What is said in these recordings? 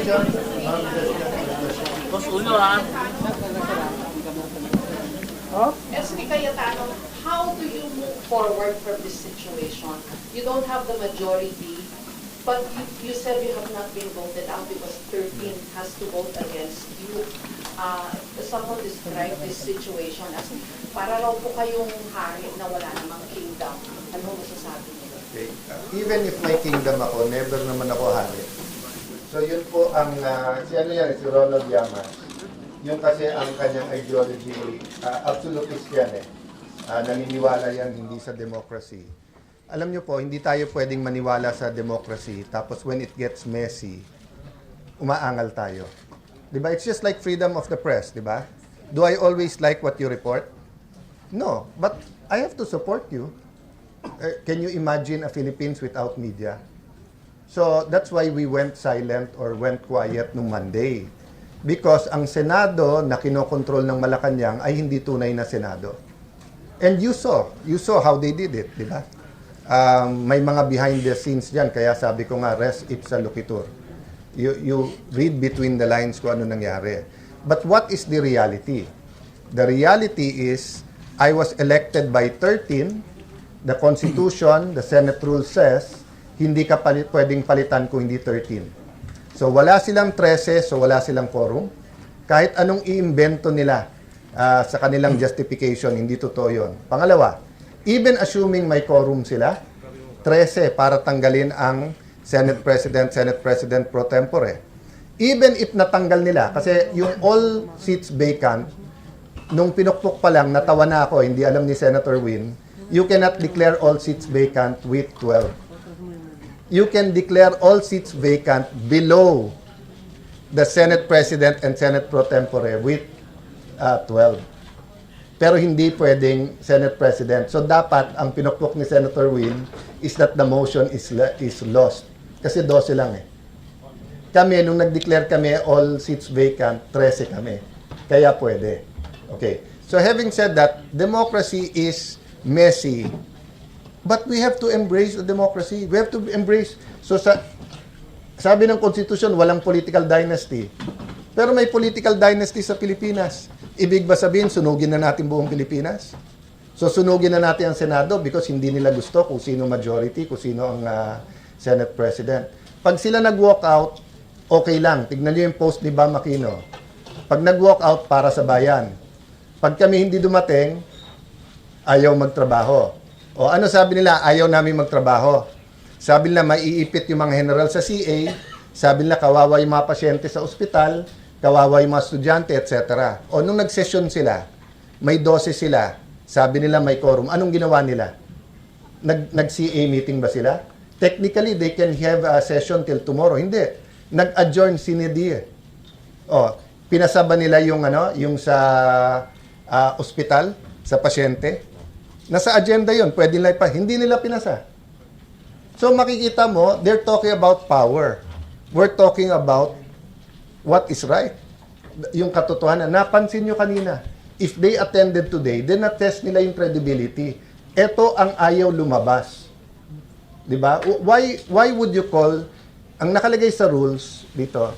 question? Boss Ulo ha. SP Cayetano, how do you move forward from this situation? You don't have the majority, but you said you have not been voted out because 13 has to vote against you. Someone described this situation as para raw po kayong hari na wala namang kingdom. Ano masasabi niyo? Okay. Even if may kingdom ako, never naman ako hari. So yun po ang, si ano yan, si Ronald Llamas. Yung kasi ang kanyang ideology, absolutist yan eh. Naniniwala yan hindi sa democracy. Alam nyo po, hindi tayo pwedeng maniwala sa democracy, tapos when it gets messy, umaangal tayo. Diba? It's just like freedom of the press, diba? Do I always like what you report? No, but I have to support you. Can you imagine a Philippines without media? So that's why we went silent or went quiet nung Monday. Because ang Senado na kinokontrol ng Malacanang ay hindi tunay na Senado. And you saw how they did it, di ba? May mga behind the scenes dyan, kaya sabi ko nga, res ipsa loquitur. You read between the lines kung ano nangyari. But what is the reality? The reality is, I was elected by 13. The Constitution, the Senate rule says, hindi ka pwedeng palitan kung hindi 13. So wala silang 13, so wala silang quorum. Kahit anong iimbento nila sa kanilang justification, hindi totoo yun. Pangalawa, even assuming may quorum sila, 13 para tanggalin ang Senate President pro tempore. Even if natanggal nila, kasi yung all seats vacant, nung pinukpok pa lang, natawa na ako, hindi alam ni Senator Win, you cannot declare all seats vacant with 12. You can declare all seats vacant below the Senate President and Senate pro tempore with 12. Pero hindi pwedeng Senate President. So dapat ang pinukpok ni Senator Win is that the motion is lost. Kasi 12 lang eh. Kami, nung nag-declare kami all seats vacant, 13 kami. Kaya pwede. Okay. So having said that, democracy is messy. But we have to embrace the democracy. We have to embrace. So sabi ng Constitution, walang political dynasty. Pero may political dynasty sa Pilipinas. Ibig ba sabihin, sunugin na natin buong Pilipinas? So sunugin na natin ang Senado because hindi nila gusto kung sino majority, kung sino ang Senate President. Pag sila nag-walk out, okay lang. Tignan nyo yung post ni Bam Aquino. Pag nag-walk out, para sa bayan. Pag kami hindi dumating, ayaw magtrabaho. O ano sabi nila? Ayaw namin magtrabaho. Sabi nila, maiipit yung mga general sa CA. Sabi nila, kawawa yung mga pasyente sa ospital, kawawa yung mga estudyante, etc. O nung nag-session sila, may 12 sila. Sabi nila, may quorum. Anong ginawa nila? Nag-CA meeting ba sila? Technically, they can have a session till tomorrow. Hindi. Nag-adjourn sinidi. O, pinasaba nila yung, yung sa ospital, sa pasyente. Nasa agenda yon, pwede nila pa. Hindi nila pinasa. So makikita mo, they're talking about power. We're talking about what is right. Yung katotohanan. Napansin nyo kanina, if they attended today, then na-test nila yung credibility. Ito ang ayaw lumabas. Diba? Why would you call, ang nakalagay sa rules dito,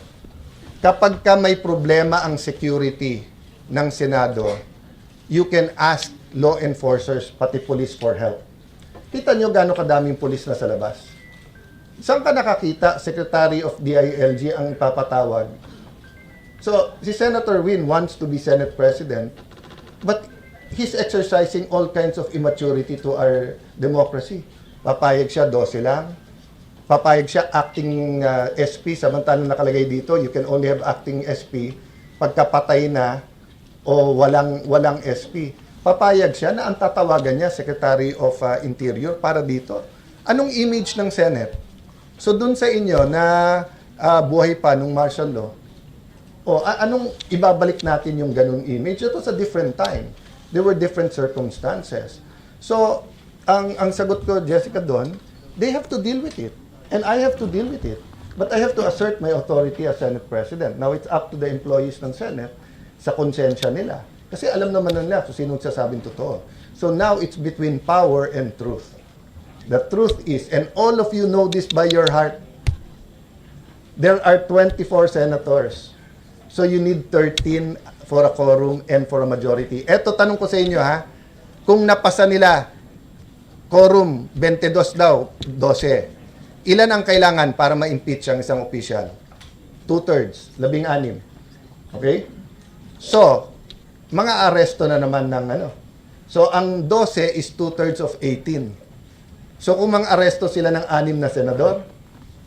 kapag ka may problema ang security ng Senado, you can ask law enforcers, pati police for help. Kita nyo gano'ng kadaming police na sa labas? Saan ka nakakita, Secretary of DILG ang ipapatawag? So, si Senator Win wants to be Senate President, but he's exercising all kinds of immaturity to our democracy. Papayag siya, 12 lang. Papayag siya acting SP, samantalang nakalagay dito, you can only have acting SP pagkapatay na o walang SP. Papayag siya na ang tatawagan niya, Secretary of Interior, para dito. Anong image ng Senate? So dun sa inyo na buhay pa nung martial law, anong ibabalik natin yung ganung image? It was a different time. There were different circumstances. So, ang sagot ko, Jessica, doon, they have to deal with it. And I have to deal with it. But I have to assert my authority as Senate President. Now, it's up to the employees ng Senate sa konsensya nila. Kasi alam naman nila kung sino nagsasabing totoo. So now, it's between power and truth. The truth is, and all of you know this by your heart, There are 24 senators. So you need 13 for a quorum and for a majority. Eto, tanong ko sa inyo ha, kung napasa nila, quorum 22 daw, 12. Ilan ang kailangan para ma-impeach ang isang official? 2/3, 16. Okay? So, mga aresto na naman ng ano. So, ang 12 is 2/3 of 18. So, kung mga aresto sila ng 6 na senador,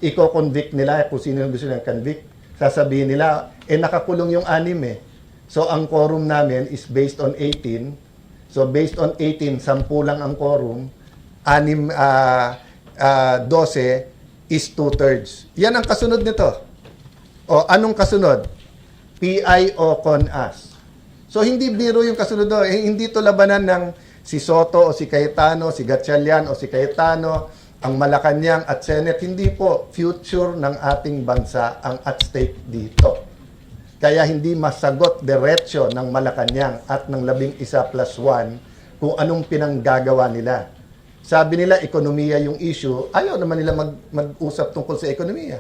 i-convict nila kung sino yung gusto nilang convict. Sasabihin nila, nakakulong yung 6 eh. So, ang quorum namin is based on 18. So, based on 18, 10 lang ang quorum. 12 is 2/3. Yan ang kasunod nito. O, anong kasunod? PI o CONAS. So, hindi biro yung kasunod doon. Hindi to labanan ng si Soto o si Cayetano, si Gatchalian o si Cayetano, ang Malacanang at Senate. Hindi po. Future ng ating bansa ang at stake dito. Kaya hindi masagot diretso ng Malacanang at ng 11+1 kung anong pinanggagawa nila. Sabi nila, ekonomiya yung issue. Ayaw naman nila mag-usap tungkol sa ekonomiya.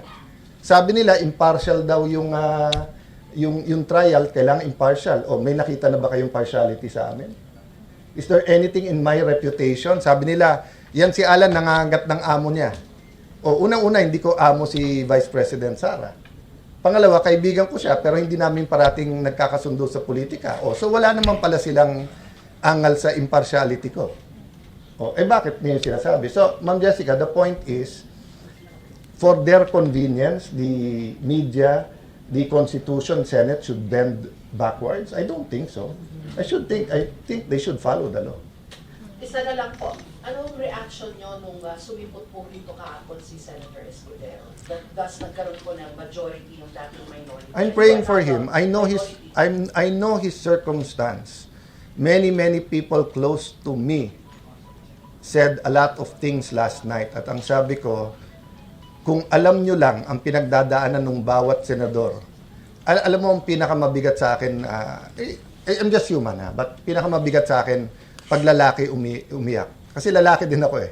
Sabi nila, impartial daw yung trial, kailangan impartial. O, may nakita na ba kayong partiality sa amin? Is there anything in my reputation? Sabi nila, yan si Alan nangangagat ng amo niya. O, unang-una, hindi ko amo si Vice President Sara. Pangalawa, kaibigan ko siya, pero hindi namin parating nagkakasundo sa politika. O, so wala naman pala silang angal sa impartiality ko. O, bakit niyo sinasabi? So, Ma'am Jessica, the point is, for their convenience, the media, the Constitution, Senate should bend backwards? I don't think so. I think they should follow the law. Isa na lang po, anong reaction nyo nung sumipot po dito kahapon si Senator Escudero? Thus, nagkaroon po ng majority ng dating minority. I'm praying for him. I know his circumstance. Many people close to me said a lot of things last night. At ang sabi ko, kung alam nyo lang ang pinagdadaanan ng bawat senador, alam mo ang pinakamabigat sa akin, I'm just human but pinakamabigat sa akin, pag lalaki umiyak. Kasi lalaki din ako eh.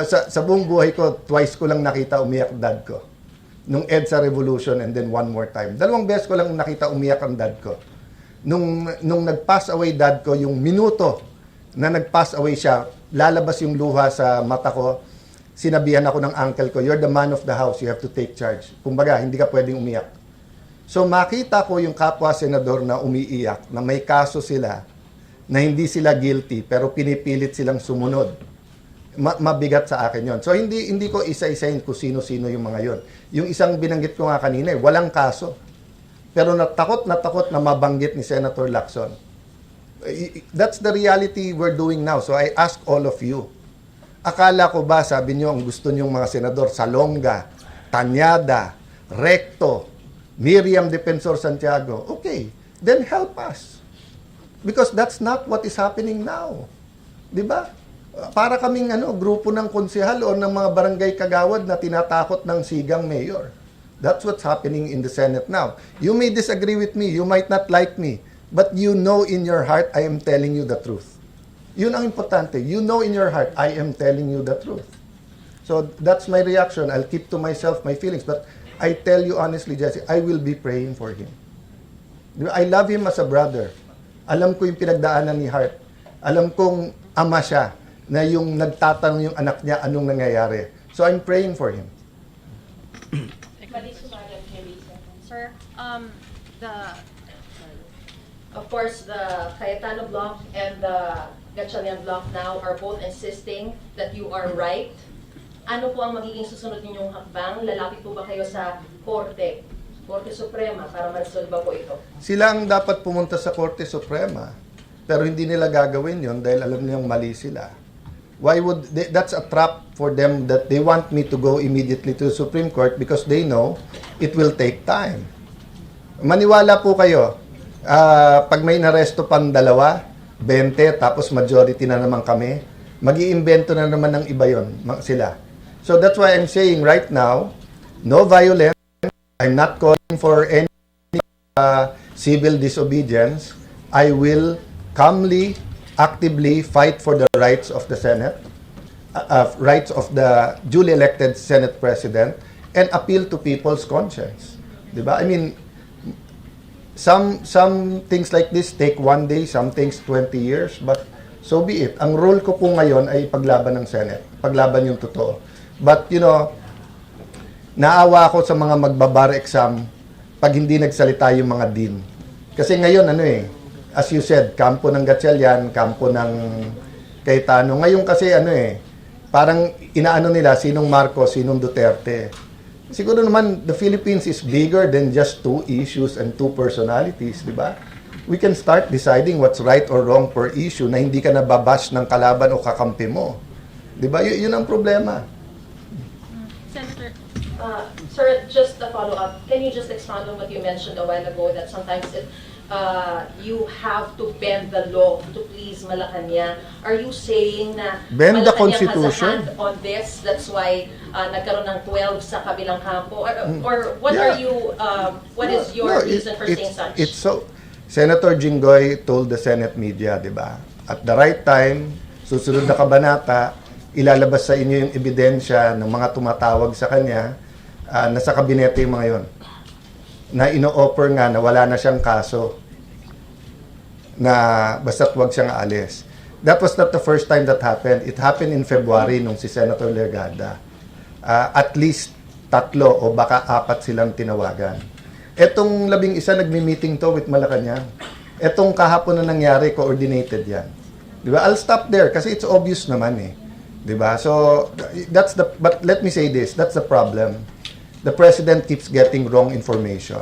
sa buong buhay ko, twice ko lang nakita umiyak dad ko. Nung EDSA Revolution and then one more time. 2 beses ko lang nakita umiyak ang dad ko. Nung nag-pass away dad ko, yung minuto na nag-pass away siya, lalabas yung luha sa mata ko, sinabihan ako ng uncle ko, you're the man of the house, you have to take charge. Kumbaga, hindi ka pwedeng umiyak. So makita ko yung kapwa senador na umiiyak, na may kaso sila, na hindi sila guilty, pero pinipilit silang sumunod. Mabigat sa akin yon. So hindi ko isa-isahin kung sino-sino yung mga yon. Yung isang binanggit ko nga kanina, walang kaso. Pero natakot na mabanggit ni Senator Lacson. That's the reality we're doing now. So I ask all of you, akala ko ba, sabi nyo, ang gusto nyong mga senador, Salonga, Tanyada, Recto, Miriam Defensor Santiago, okay, then help us. Because that's not what is happening now. Di ba? Para kaming grupo ng konsehal o ng mga barangay kagawad na tinatakot ng sigang mayor. That's what's happening in the Senate now. You may disagree with me, you might not like me, but you know in your heart, I am telling you the truth. Yun ang importante. You know in your heart, I am telling you the truth. So that's my reaction. I'll keep to myself my feelings. But I tell you honestly, Jesse, I will be praying for him. I love him as a brother. Alam ko yung pinagdaanan ni Hart. Alam kong ama siya na yung nagtatanong yung anak niya anong nangyayari. So I'm praying for him. Sir, Of course, the Cayetano block and the Gatchalian block now are both insisting that you are right. Ano po ang magiging susunod ninyong hakbang? Lalapit po ba kayo sa Korte Suprema para ma-resolve po ito? Sila ang dapat pumunta sa Korte Suprema. Pero hindi nila gagawin yon dahil alam nilang mali sila. That's a trap for them that they want me to go immediately to the Supreme Court because they know it will take time. Maniwala po kayo, pag may naresto pang 2, 20, tapos majority na naman kami, mag-iimbento na naman ng iba yon sila. So that's why I'm saying right now, no violence. I'm not calling for any civil disobedience. I will calmly, actively fight for the rights of the Senate, rights of the duly elected Senate President, and appeal to people's conscience. Diba? I mean, some things like this take one day, some things 20 years, but so be it. Ang role ko po ngayon ay paglaban ng Senate, paglaban yung totoo. But, you know, naawa ako sa mga magbabar exam pag hindi nagsalita yung mga dean. Kasi ngayon, ano eh, as you said, kampo ng Gatchalian, kampo ng Cayetano. Ngayon kasi, ano eh, parang inaano nila, sinong Marcos, sinong Duterte. Siguro naman, the Philippines is bigger than just two issues and two personalities, di ba? We can start deciding what's right or wrong per issue na hindi ka nababash ng kalaban o kakampi mo. Di ba? Yun ang problema. Senator. Sir, just a follow-up. Can you just expound on what you mentioned a while ago that sometimes you have to bend the law to please Malacanang? Are you saying na Bend the Malacanang Constitution? has a hand on this? That's why nagkaroon ng 12 sa kabilang kampo? Or what Yeah. are you, what is your reason for saying such? It's so, Senator Jinggoy told the Senate media, di ba? At the right time, susunod na kabanata, ilalabas sa inyo yung ebidensya ng mga tumatawag sa kanya, nasa kabinete yung mga yon, na ino-offer nga na wala na siyang kaso, na basta't wag siyang aalis. That was not the first time that happened. It happened in February nung si Senator Legarda. At least 3 o baka 4 silang tinawagan. Etong 11 nagmi-meeting to with Malacanang. Etong kahapon na nangyari, coordinated yan. Di ba? I'll stop there kasi it's obvious naman eh. Di ba? So, but let me say this, that's the problem. The President keeps getting wrong information.